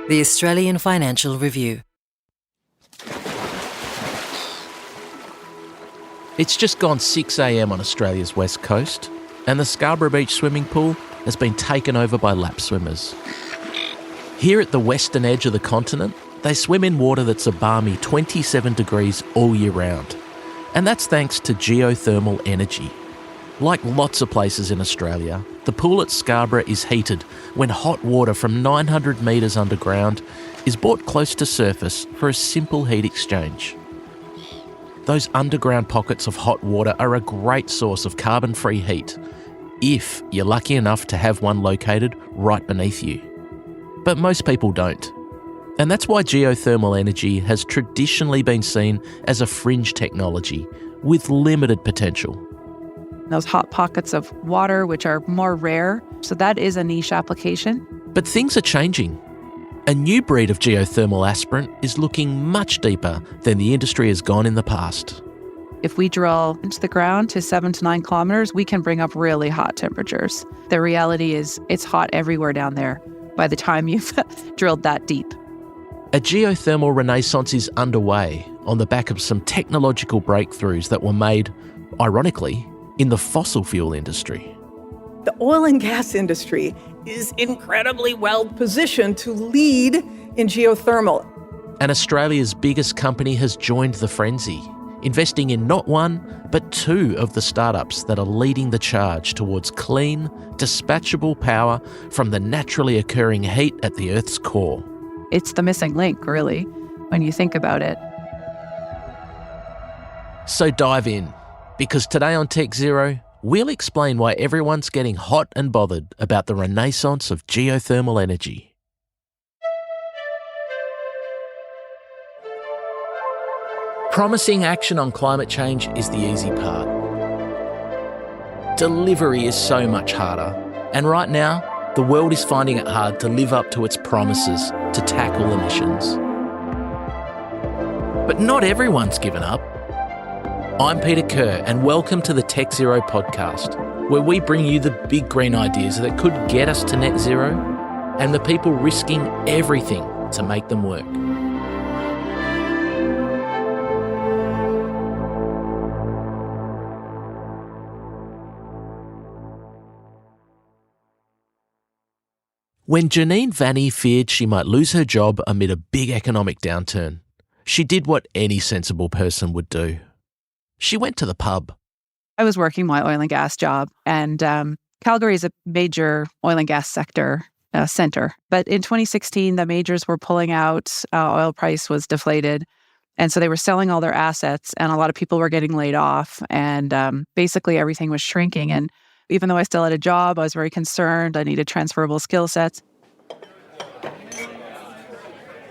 The Australian Financial Review. It's just gone 6 a.m. on Australia's west coast, and the Scarborough Beach swimming pool has been taken over by lap swimmers. Here at the western edge of the continent, they swim in water that's a balmy 27 degrees all year round. And that's thanks to geothermal energy. Like lots of places in Australia, the pool at Scarborough is heated when hot water from 900 metres underground is brought close to surface for a simple heat exchange. Those underground pockets of hot water are a great source of carbon-free heat, if you're lucky enough to have one located right beneath you. But most people don't. And that's why geothermal energy has traditionally been seen as a fringe technology with limited potential. Those hot pockets of water, which are more rare, so that is a niche application. But things are changing. A new breed of geothermal aspirant is looking much deeper than the industry has gone in the past. If we drill into the ground to 7 to 9 kilometers, we can bring up really hot temperatures. The reality is it's hot everywhere down there by the time you've drilled that deep. A geothermal renaissance is underway on the back of some technological breakthroughs that were made, ironically, in the fossil fuel industry. The oil and gas industry is incredibly well positioned to lead in geothermal. And Australia's biggest company has joined the frenzy, investing in not one, but 2 of the startups that are leading the charge towards clean, dispatchable power from the naturally occurring heat at the Earth's core. It's the missing link, really, when you think about it. So dive in, because today on Tech Zero, we'll explain why everyone's getting hot and bothered about the renaissance of geothermal energy. Promising action on climate change is the easy part. Delivery is so much harder, and right now, the world is finding it hard to live up to its promises to tackle emissions. But not everyone's given up. I'm Peter Kerr, and welcome to the Tech Zero podcast, where we bring you the big green ideas that could get us to net zero and the people risking everything to make them work. When Janine Vanny feared she might lose her job amid a big economic downturn, she did what any sensible person would do. She went to the pub. I was working my oil and gas job, and Calgary is a major oil and gas sector center. But in 2016, the majors were pulling out, oil price was deflated, and so they were selling all their assets, and a lot of people were getting laid off, and basically everything was shrinking. And even though I still had a job, I was very concerned. I needed transferable skill sets.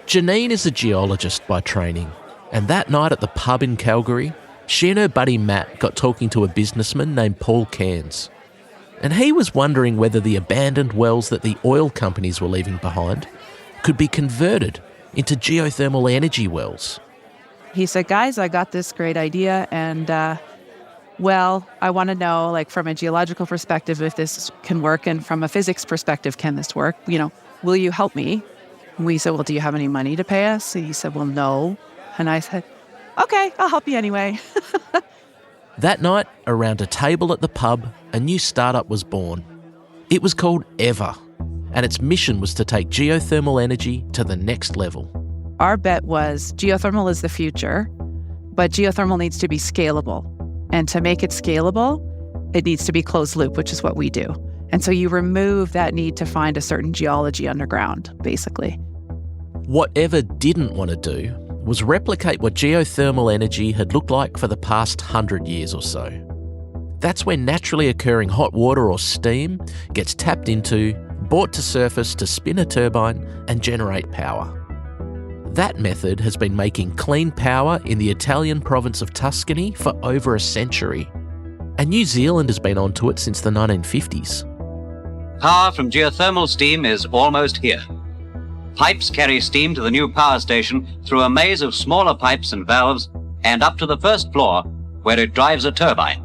Janine is a geologist by training, and that night at the pub in Calgary, she and her buddy Matt got talking to a businessman named Paul Cairns. And he was wondering whether the abandoned wells that the oil companies were leaving behind could be converted into geothermal energy wells. He said, guys, I got this great idea, and I want to know, like, from a geological perspective, if this can work, and from a physics perspective, can this work? Will you help me? And we said, well, do you have any money to pay us? And he said, well, no. And I said, okay, I'll help you anyway. That night, around a table at the pub, a new startup was born. It was called Ever, and its mission was to take geothermal energy to the next level. Our bet was geothermal is the future, but geothermal needs to be scalable. And to make it scalable, it needs to be closed loop, which is what we do. And so you remove that need to find a certain geology underground, basically. What Ever didn't want to do was replicate what geothermal energy had looked like for the past 100 years or so. That's when naturally occurring hot water or steam gets tapped into, brought to surface to spin a turbine and generate power. That method has been making clean power in the Italian province of Tuscany for over a century. And New Zealand has been onto it since the 1950s. Power from geothermal steam is almost here. Pipes carry steam to the new power station through a maze of smaller pipes and valves and up to the first floor, where it drives a turbine.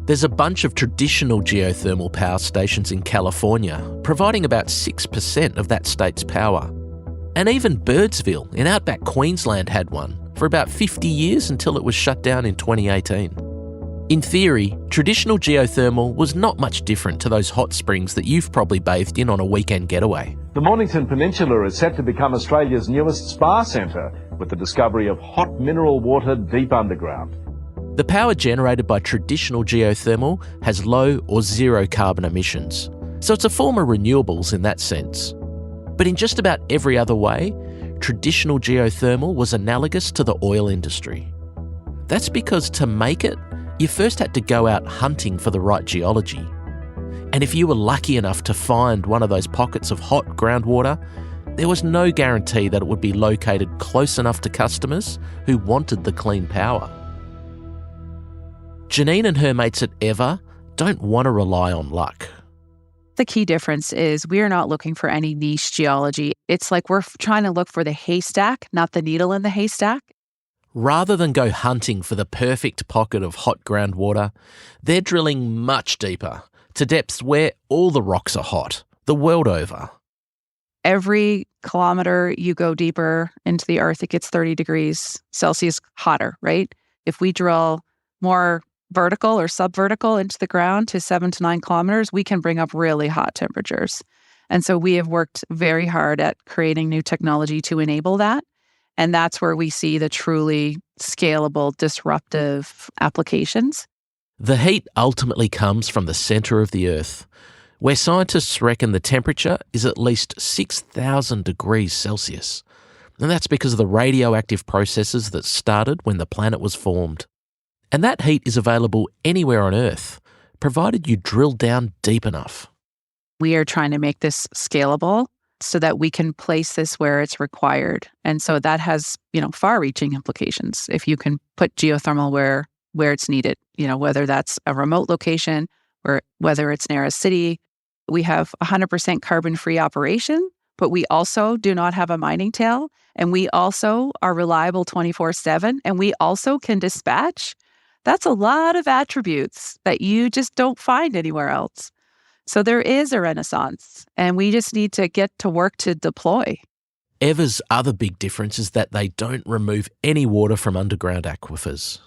There's a bunch of traditional geothermal power stations in California, providing about 6% of that state's power. And even Birdsville in outback Queensland had one for about 50 years until it was shut down in 2018. In theory, traditional geothermal was not much different to those hot springs that you've probably bathed in on a weekend getaway. The Mornington Peninsula is set to become Australia's newest spa centre with the discovery of hot mineral water deep underground. The power generated by traditional geothermal has low or zero carbon emissions, so it's a form of renewables in that sense. But in just about every other way, traditional geothermal was analogous to the oil industry. That's because to make it, you first had to go out hunting for the right geology. And if you were lucky enough to find one of those pockets of hot groundwater, there was no guarantee that it would be located close enough to customers who wanted the clean power. Janine and her mates at Ever don't want to rely on luck. The key difference is we're not looking for any niche geology. It's like we're trying to look for the haystack, not the needle in the haystack. Rather than go hunting for the perfect pocket of hot groundwater, they're drilling much deeper, to depths where all the rocks are hot, the world over. Every kilometer you go deeper into the earth, it gets 30 degrees Celsius hotter, right? If we drill more vertical or subvertical into the ground to 7 to 9 kilometers, we can bring up really hot temperatures. And so we have worked very hard at creating new technology to enable that. And that's where we see the truly scalable, disruptive applications. The heat ultimately comes from the centre of the Earth, where scientists reckon the temperature is at least 6,000 degrees Celsius. And that's because of the radioactive processes that started when the planet was formed. And that heat is available anywhere on Earth, provided you drill down deep enough. We are trying to make this scalable so that we can place this where it's required. And so that has, far-reaching implications. If you can put geothermal where it's needed, whether that's a remote location or whether it's near a city. We have 100% carbon-free operation, but we also do not have a mining tail. And we also are reliable 24/7. And we also can dispatch. That's a lot of attributes that you just don't find anywhere else. So there is a renaissance, and we just need to get to work to deploy. Ever's other big difference is that they don't remove any water from underground aquifers.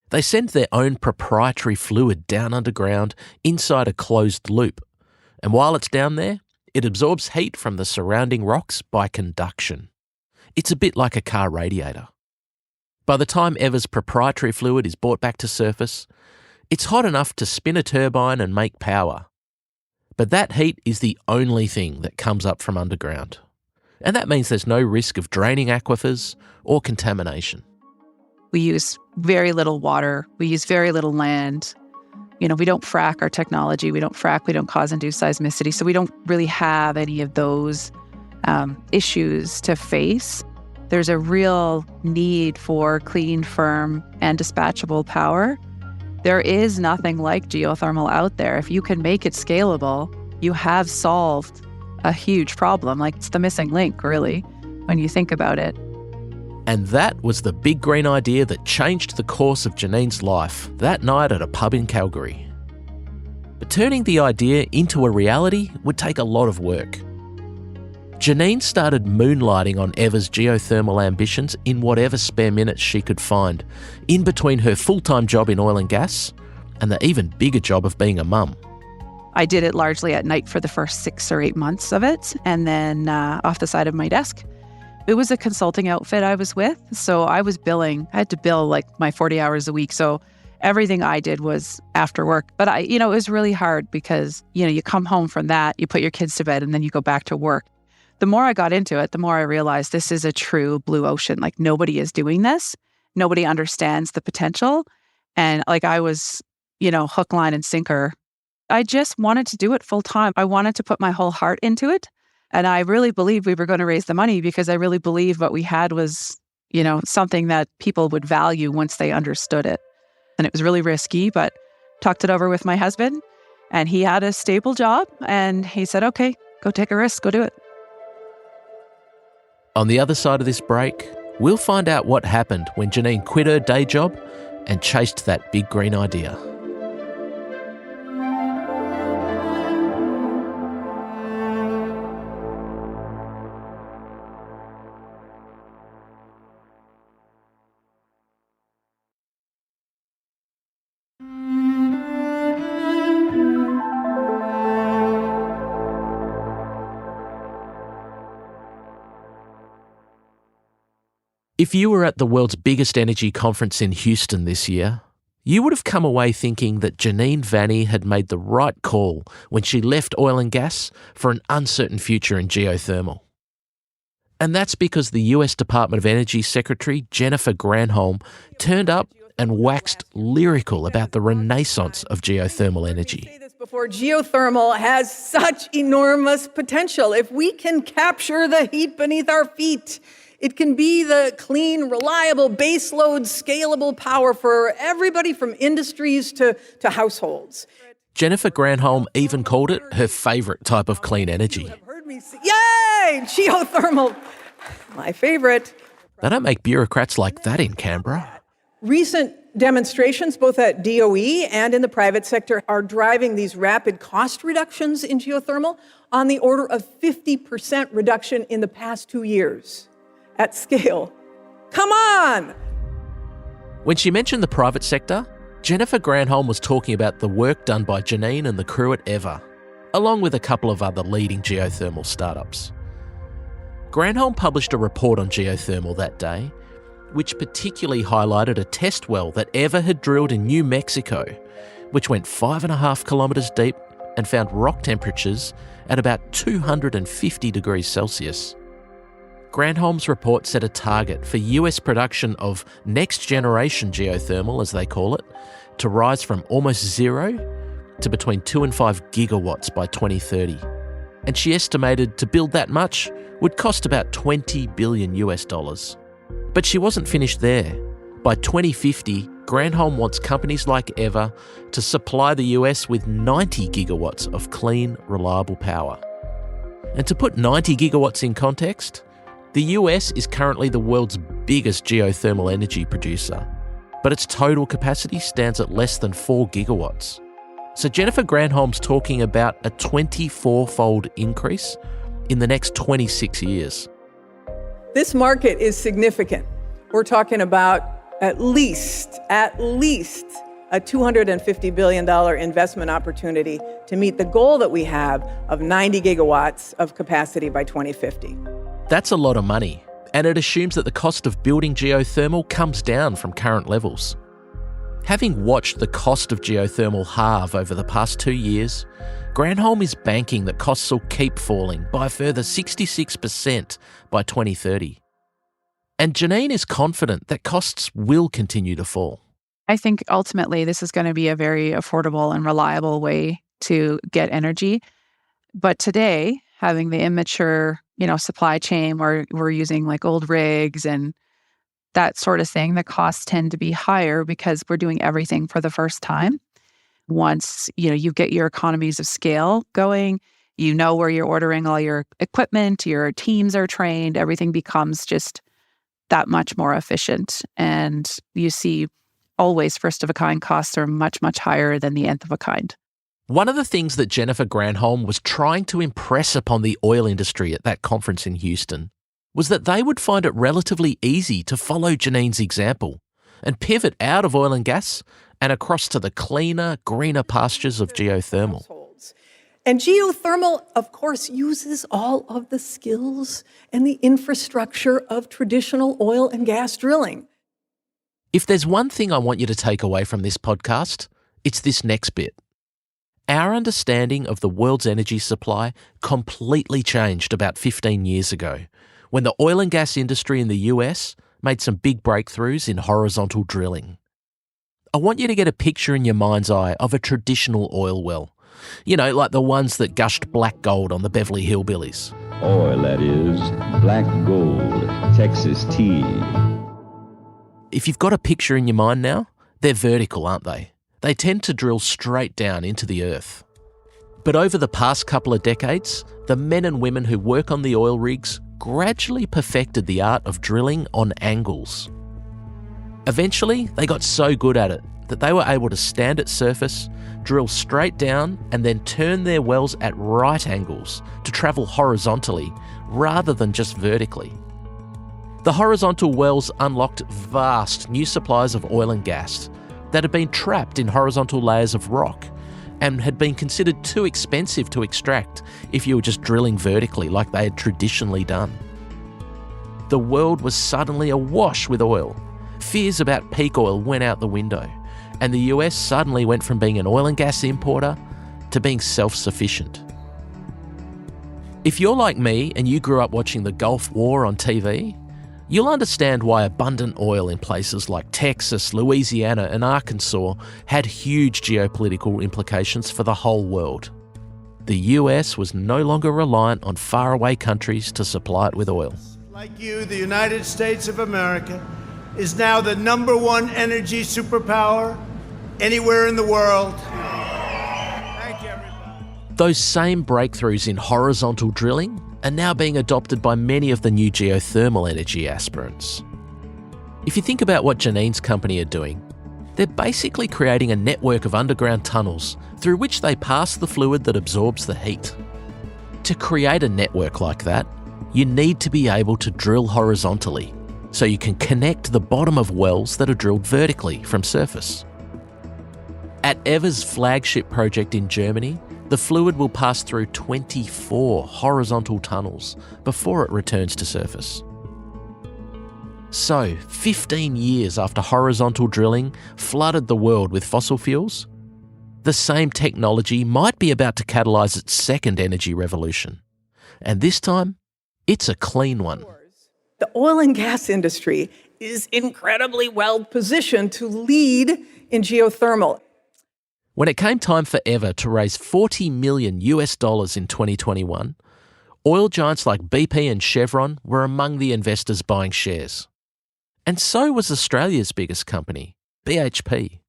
They send their own proprietary fluid down underground inside a closed loop. And while it's down there, it absorbs heat from the surrounding rocks by conduction. It's a bit like a car radiator. By the time Ever's proprietary fluid is brought back to surface, it's hot enough to spin a turbine and make power. But that heat is the only thing that comes up from underground. And that means there's no risk of draining aquifers or contamination. We use very little water. We use very little land. We don't frack our technology. We don't cause induced seismicity. So we don't really have any of those issues to face. There's a real need for clean, firm, and dispatchable power. There is nothing like geothermal out there. If you can make it scalable, you have solved a huge problem. Like, it's the missing link, really, when you think about it. And that was the big green idea that changed the course of Janine's life that night at a pub in Calgary. But turning the idea into a reality would take a lot of work. Janine started moonlighting on Ever's geothermal ambitions in whatever spare minutes she could find, in between her full-time job in oil and gas and the even bigger job of being a mum. I did it largely at night for the first 6 or 8 months of it, and then off the side of my desk. It was a consulting outfit I was with, so I was billing. I had to bill like my 40 hours a week, so everything I did was after work. But it was really hard because, you come home from that, you put your kids to bed, and then you go back to work. The more I got into it, the more I realized this is a true blue ocean. Like, nobody is doing this. Nobody understands the potential. And I was, hook, line, and sinker. I just wanted to do it full time. I wanted to put my whole heart into it. And I really believed we were going to raise the money because I really believed what we had was, something that people would value once they understood it. And it was really risky, but talked it over with my husband, and he had a stable job, and he said, okay, go take a risk, go do it. On the other side of this break, we'll find out what happened when Janine quit her day job and chased that big green idea. If you were at the world's biggest energy conference in Houston this year, you would have come away thinking that Janine Vanny had made the right call when she left oil and gas for an uncertain future in geothermal. And that's because the US Department of Energy Secretary Jennifer Granholm turned up and waxed lyrical about the renaissance of geothermal energy. Say this before, geothermal has such enormous potential. If we can capture the heat beneath our feet, it can be the clean, reliable, baseload, scalable power for everybody from industries to households. Jennifer Granholm even called it her favourite type of clean energy. Yay! Geothermal, my favorite. They don't make bureaucrats like that in Canberra. Recent demonstrations, both at DOE and in the private sector, are driving these rapid cost reductions in geothermal on the order of 50% reduction in the past 2 years at scale. Come on! When she mentioned the private sector, Jennifer Granholm was talking about the work done by Janine and the crew at EVA, along with a couple of other leading geothermal startups. Granholm published a report on geothermal that day, which particularly highlighted a test well that EVA had drilled in New Mexico, which went 5.5 kilometres deep and found rock temperatures at about 250 degrees Celsius. Granholm's report set a target for US production of next-generation geothermal, as they call it, to rise from almost zero to between 2 and 5 gigawatts by 2030. And she estimated to build that much would cost about $20 billion US. But she wasn't finished there. By 2050, Granholm wants companies like EVA to supply the US with 90 gigawatts of clean, reliable power. And to put 90 gigawatts in context, the US is currently the world's biggest geothermal energy producer, but its total capacity stands at less than 4 gigawatts. So Jennifer Granholm's talking about a 24-fold increase in the next 26 years. This market is significant. We're talking about at least a $250 billion investment opportunity to meet the goal that we have of 90 gigawatts of capacity by 2050. That's a lot of money, and it assumes that the cost of building geothermal comes down from current levels. Having watched the cost of geothermal halve over the past 2 years, Granholm is banking that costs will keep falling by a further 66% by 2030. And Janine is confident that costs will continue to fall. I think ultimately this is going to be a very affordable and reliable way to get energy. But today, having the immature, supply chain where we're using like old rigs and that sort of thing, the costs tend to be higher because we're doing everything for the first time. Once, you get your economies of scale going, where you're ordering all your equipment, your teams are trained, everything becomes just that much more efficient. And you see always first-of-a-kind costs are much, much higher than the nth of a kind. One of the things that Jennifer Granholm was trying to impress upon the oil industry at that conference in Houston was that they would find it relatively easy to follow Janine's example and pivot out of oil and gas and across to the cleaner, greener pastures of geothermal. And geothermal, of course, uses all of the skills and the infrastructure of traditional oil and gas drilling. If there's one thing I want you to take away from this podcast, it's this next bit. Our understanding of the world's energy supply completely changed about 15 years ago, when the oil and gas industry in the US made some big breakthroughs in horizontal drilling. I want you to get a picture in your mind's eye of a traditional oil well. Like the ones that gushed black gold on the Beverly Hillbillies. Oil, that is. Black gold. Texas tea. If you've got a picture in your mind now, they're vertical, aren't they? They tend to drill straight down into the earth. But over the past couple of decades, the men and women who work on the oil rigs gradually perfected the art of drilling on angles. Eventually, they got so good at it that they were able to stand at surface, drill straight down, and then turn their wells at right angles to travel horizontally rather than just vertically. The horizontal wells unlocked vast new supplies of oil and gas that had been trapped in horizontal layers of rock and had been considered too expensive to extract if you were just drilling vertically like they had traditionally done. the world was suddenly awash with oil. Fears about peak oil went out the window, and the US suddenly went from being an oil and gas importer to being self-sufficient. If you're like me and you grew up watching the Gulf War on TV, you'll understand why abundant oil in places like Texas, Louisiana and Arkansas had huge geopolitical implications for the whole world. The US was no longer reliant on faraway countries to supply it with oil. Like you, the United States of America is now the #1 energy superpower anywhere in the world. Thank you, everybody. Those same breakthroughs in horizontal drilling are now being adopted by many of the new geothermal energy aspirants. If you think about what Janine's company are doing, they're basically creating a network of underground tunnels through which they pass the fluid that absorbs the heat. To create a network like that, you need to be able to drill horizontally, so you can connect the bottom of wells that are drilled vertically from surface. At Ever's flagship project in Germany, the fluid will pass through 24 horizontal tunnels before it returns to surface. So, 15 years after horizontal drilling flooded the world with fossil fuels, the same technology might be about to catalyse its second energy revolution. And this time, it's a clean one. The oil and gas industry is incredibly well positioned to lead in geothermal. When it came time for Ever to raise $40 million in 2021, oil giants like BP and Chevron were among the investors buying shares. And so was Australia's biggest company, BHP.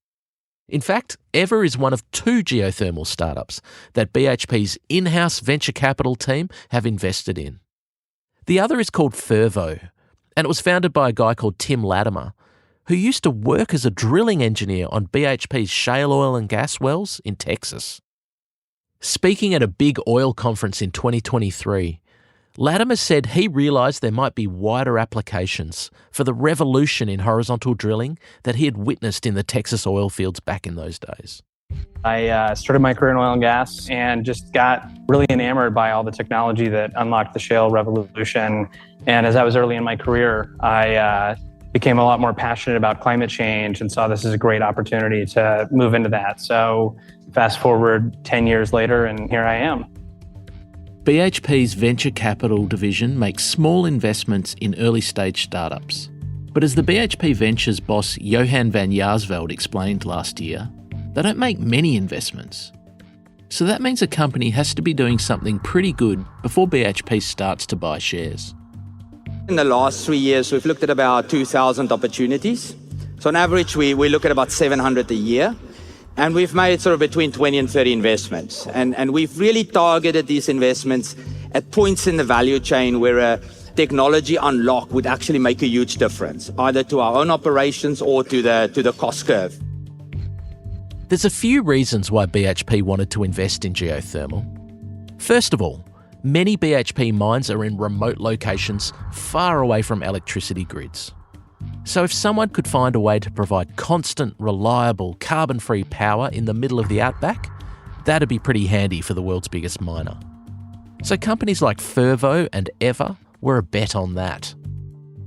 In fact, Ever is one of 2 geothermal startups that BHP's in-house venture capital team have invested in. The other is called Fervo, and it was founded by a guy called Tim Latimer, who used to work as a drilling engineer on BHP's shale oil and gas wells in Texas. Speaking at a big oil conference in 2023, Latimer said he realised there might be wider applications for the revolution in horizontal drilling that he had witnessed in the Texas oil fields back in those days. I started my career in oil and gas and just got really enamored by all the technology that unlocked the shale revolution. And as I was early in my career, I became a lot more passionate about climate change and saw this as a great opportunity to move into that. So fast forward 10 years later, and here I am. BHP's venture capital division makes small investments in early-stage startups. But as the BHP Ventures boss Johan van Jaarsveld explained last year, they don't make many investments. So that means a company has to be doing something pretty good before BHP starts to buy shares. In the last 3 years, we've looked at about 2,000 opportunities. So on average, we look at about 700 a year. And we've made sort of between 20 and 30 investments. And we've really targeted these investments at points in the value chain where a technology unlock would actually make a huge difference, either to our own operations or to the cost curve. There's a few reasons why BHP wanted to invest in geothermal. First of all, many BHP mines are in remote locations far away from electricity grids. So if someone could find a way to provide constant, reliable, carbon-free power in the middle of the outback, that'd be pretty handy for the world's biggest miner. So companies like Fervo and Ever were a bet on that.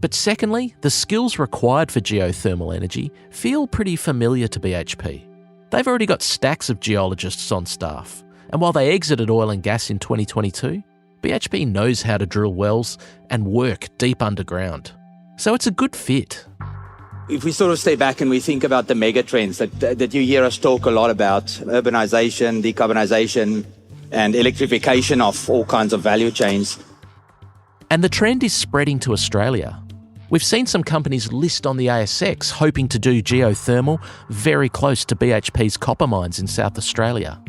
But secondly, the skills required for geothermal energy feel pretty familiar to BHP. They've already got stacks of geologists on staff, and while they exited oil and gas in 2022, BHP knows how to drill wells and work deep underground. So it's a good fit. If we sort of stay back and we think about the mega trends that you hear us talk a lot about, urbanization, decarbonization, and electrification of all kinds of value chains. And the trend is spreading to Australia. We've seen some companies list on the ASX hoping to do geothermal very close to BHP's copper mines in South Australia.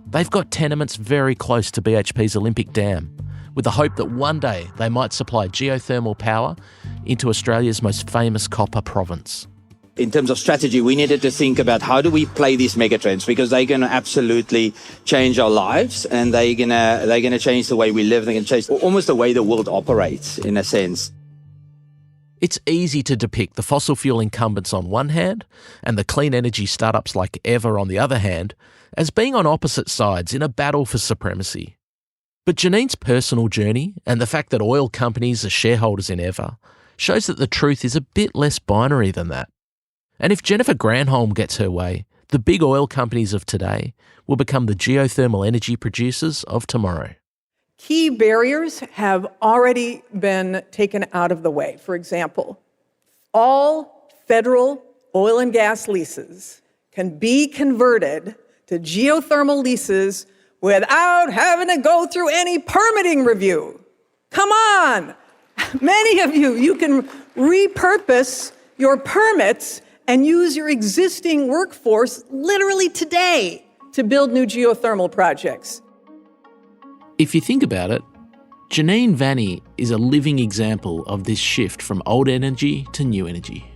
They've got tenements very close to BHP's Olympic Dam, with the hope that one day they might supply geothermal power into Australia's most famous copper province. In terms of strategy, we needed to think about how do we play these megatrends, because they're going to absolutely change our lives, and they're going to change the way we live. They're going to change almost the way the world operates, in a sense. It's easy to depict the fossil fuel incumbents on one hand and the clean energy startups like Ever on the other hand as being on opposite sides in a battle for supremacy. But Janine's personal journey and the fact that oil companies are shareholders in Ever shows that the truth is a bit less binary than that. And if Jennifer Granholm gets her way, the big oil companies of today will become the geothermal energy producers of tomorrow. Key barriers have already been taken out of the way. For example, all federal oil and gas leases can be converted to geothermal leases without having to go through any permitting review. Come on! Many of you can repurpose your permits and use your existing workforce literally today to build new geothermal projects. If you think about it, Janine Vanny is a living example of this shift from old energy to new energy.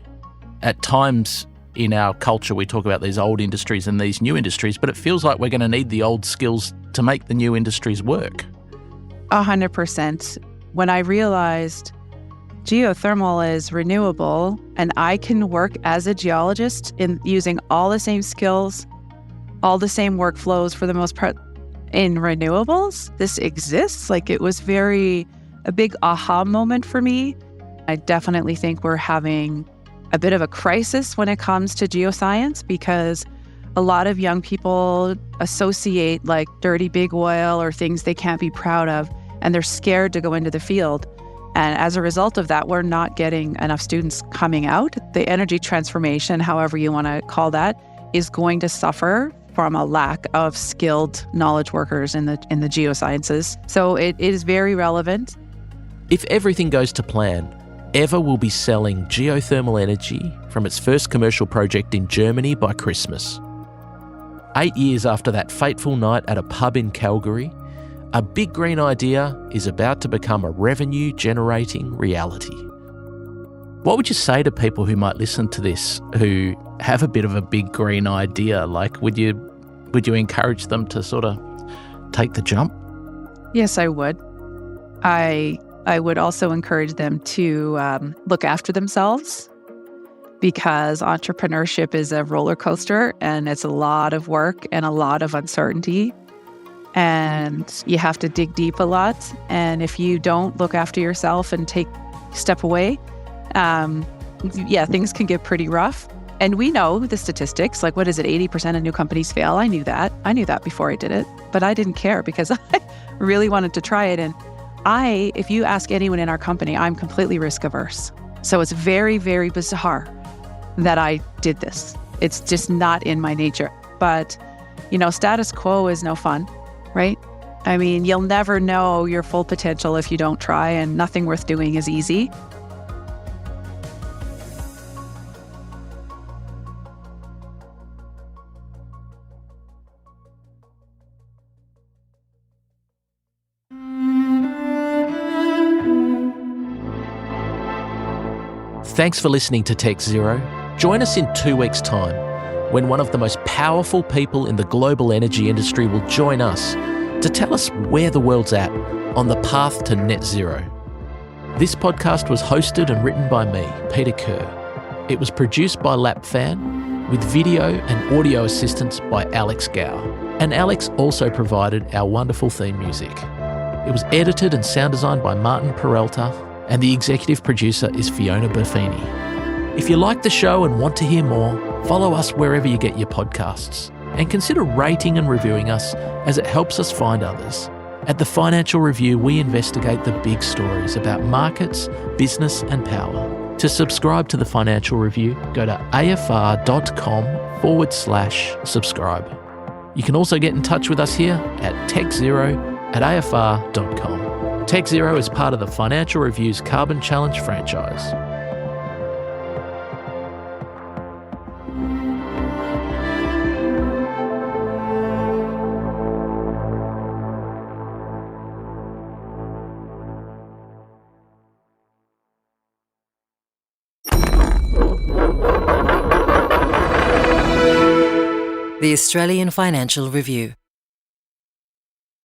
At times in our culture, we talk about these old industries and these new industries, but it feels like we're going to need the old skills to make the new industries work. 100%. When I realized geothermal is renewable and I can work as a geologist in using all the same skills, all the same workflows for the most part in renewables, this exists. Like, it was a big aha moment for me. I definitely think we're having a bit of a crisis when it comes to geoscience, because a lot of young people associate like dirty big oil or things they can't be proud of, and they're scared to go into the field. And as a result of that, we're not getting enough students coming out. The energy transformation, however you want to call that, is going to suffer from a lack of skilled knowledge workers in the geosciences. So it is very relevant. If everything goes to plan, EVER will be selling geothermal energy from its first commercial project in Germany by Christmas. 8 years after that fateful night at a pub in Calgary, a big green idea is about to become a revenue-generating reality. What would you say to people who might listen to this who have a bit of a big green idea? Like, would you encourage them to sort of take the jump? Yes, I would. I would also encourage them to look after themselves, because entrepreneurship is a roller coaster and it's a lot of work and a lot of uncertainty. And you have to dig deep a lot. And if you don't look after yourself and step away, things can get pretty rough. And we know the statistics, like, what is it, 80% of new companies fail? I knew that before I did it, but I didn't care because I really wanted to try it. And if you ask anyone in our company, I'm completely risk averse. So it's very, very bizarre that I did this. It's just not in my nature. But, status quo is no fun, right? I mean, you'll never know your full potential if you don't try, and nothing worth doing is easy. Thanks for listening to Tech Zero. Join us in 2 weeks' time when one of the most powerful people in the global energy industry will join us to tell us where the world's at on the path to net zero. This podcast was hosted and written by me, Peter Kerr. It was produced by LapFan with video and audio assistance by Alex Gow. And Alex also provided our wonderful theme music. It was edited and sound designed by Martin Peralta, and the executive producer is Fiona Buffini. If you like the show and want to hear more, follow us wherever you get your podcasts, and consider rating and reviewing us, as it helps us find others. At the Financial Review, we investigate the big stories about markets, business and power. To subscribe to the Financial Review, go to afr.com/subscribe. You can also get in touch with us here at techzero@afr.com. Tech Zero is part of the Financial Review's Carbon Challenge franchise. The Australian Financial Review.